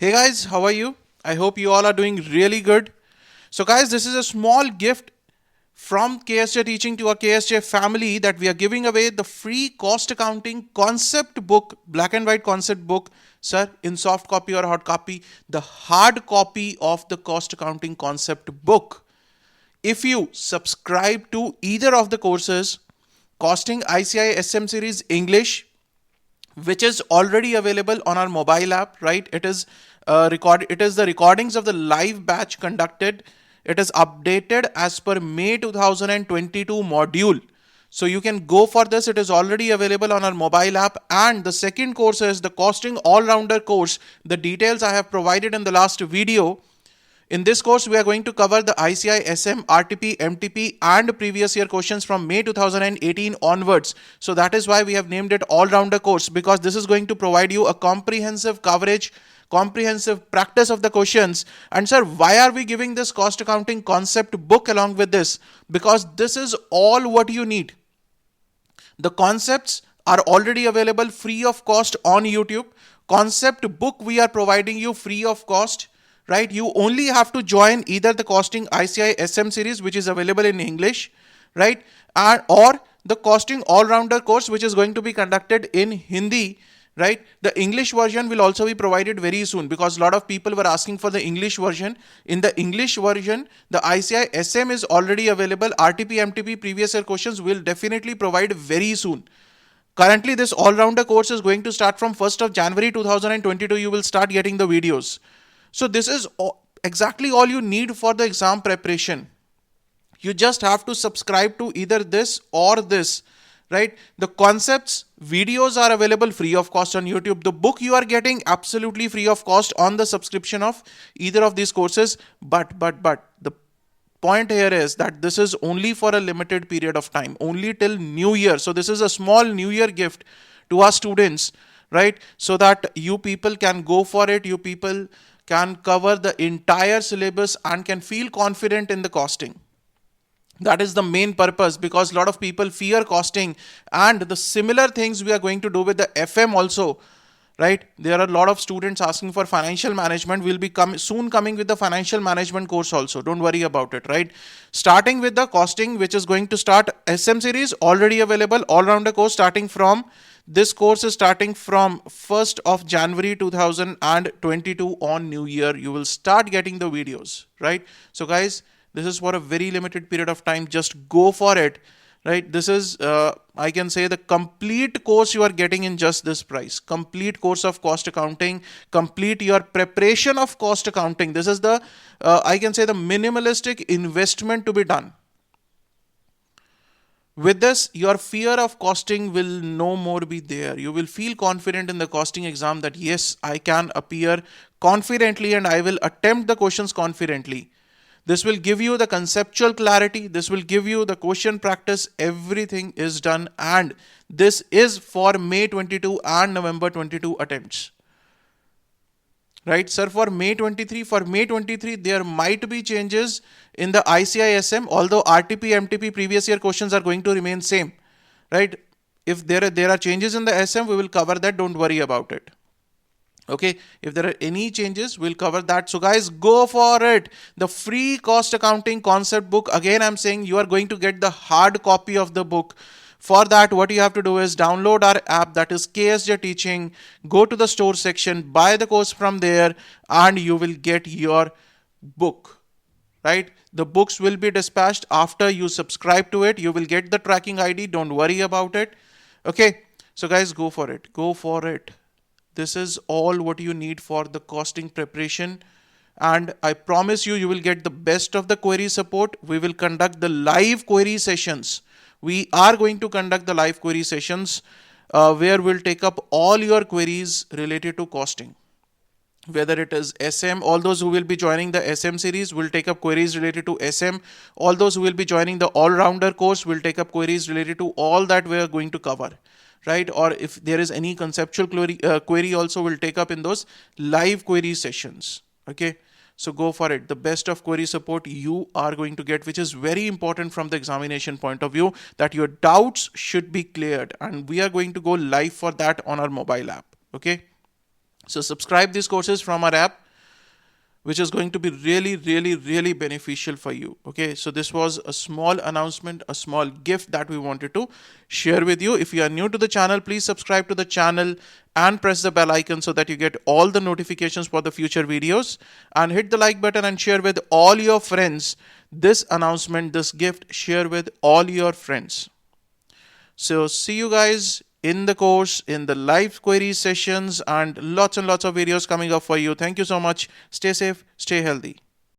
Hey guys, how are you? I hope you all are doing really good. So guys, this is a small gift from KSJ Teaching to our KSJ family that we are giving away the free cost accounting concept book, black and white concept book, sir, in soft copy or hard copy, the hard copy of the cost accounting concept book. If you subscribe to either of the courses, Costing ICAI SM Series English, which is already available on our mobile app, right? It is the recordings of the live batch conducted. It is updated as per May 2022 module. So you can go for this. It is already available on our mobile app. And the second course is the Costing All-Rounder course. The details I have provided in the last video. In this course, we are going to cover the ICAI, SM, RTP, MTP and previous year questions from May 2018 onwards. So that is why we have named it all-rounder course, because this is going to provide you a comprehensive coverage, comprehensive practice of the questions. And sir, why are we giving this cost accounting concept book along with this? Because this is all what you need. The concepts are already available free of cost on YouTube. Concept book we are providing you free of cost. Right, you only have to join either the Costing ICAI SM series, which is available in English, right, or the Costing All-Rounder course, which is going to be conducted in Hindi, right. The English version will also be provided very soon, because a lot of people were asking for the English version. In the English version, the ICAI SM is already available. RTP, MTP, previous year questions will definitely provide very soon. Currently, this all-rounder course is going to start from 1st of January 2022. You will start getting the videos. So this is exactly all you need for the exam preparation. You just have to subscribe to either this or this, right? The concepts videos are available free of cost on YouTube. The book you are getting absolutely free of cost on the subscription of either of these courses. But the point here is that this is only for a limited period of time, only till New Year. So this is a small New Year gift to our students, right? So that you people can go for it. You people can cover the entire syllabus and can feel confident in the costing. That is the main purpose, because a lot of people fear costing, and the similar things we are going to do with the FM also, right? There are a lot of students asking for financial management. We'll be soon coming with the financial management course also. Don't worry about it, right? Starting with the costing, which is going to start SM series, already available, all-rounder course starting from this course is starting from 1st of January 2022 on New Year. You will start getting the videos, right? So guys, this is for a very limited period of time. Just go for it, right? This is, I can say, the complete course you are getting in just this price. Complete course of cost accounting, complete your preparation of cost accounting. This is the, I can say, the minimalistic investment to be done. With this, your fear of costing will no more be there. You will feel confident in the costing exam that yes, I can appear confidently and I will attempt the questions confidently. This will give you the conceptual clarity. This will give you the question practice. Everything is done, and this is for May 22 and November 22 attempts. Right, sir, for May 23, there might be changes in the ICAI SM, although RTP, MTP previous year questions are going to remain same, right? If there are changes in the SM, we will cover that. Don't worry about it. Okay, if there are any changes, we'll cover that. So guys, go for it. The free cost accounting concept book. Again, I'm saying you are going to get the hard copy of the book. For that, what you have to do is download our app, that is KSJ Teaching. Go to the store section, buy the course from there, and you will get your book, right? The books will be dispatched after you subscribe to it. You will get the tracking ID. Don't worry about it. Okay, so guys, go for it. Go for it. This is all what you need for the costing preparation. And I promise you, you will get the best of the query support. We will conduct the live query sessions. We are going to conduct the live query sessions where we'll take up all your queries related to costing. Whether it is SM, all those who will be joining the SM series will take up queries related to SM. All those who will be joining the all-rounder course will take up queries related to all that we are going to cover. Right? Or if there is any conceptual query also will take up in those live query sessions. Okay. So go for it. The best of query support you are going to get, which is very important from the examination point of view, that your doubts should be cleared. And we are going to go live for that on our mobile app. Okay. So subscribe these courses from our app, which is going to be really, really, really beneficial for you. Okay, so this was a small announcement, a small gift that we wanted to share with you. If you are new to the channel, please subscribe to the channel and press the bell icon so that you get all the notifications for the future videos, and hit the like button and share with all your friends this announcement, this gift. Share with all your friends. So see you guys in the course, in the live query sessions, and lots of videos coming up for you. Thank you so much. Stay safe, stay healthy.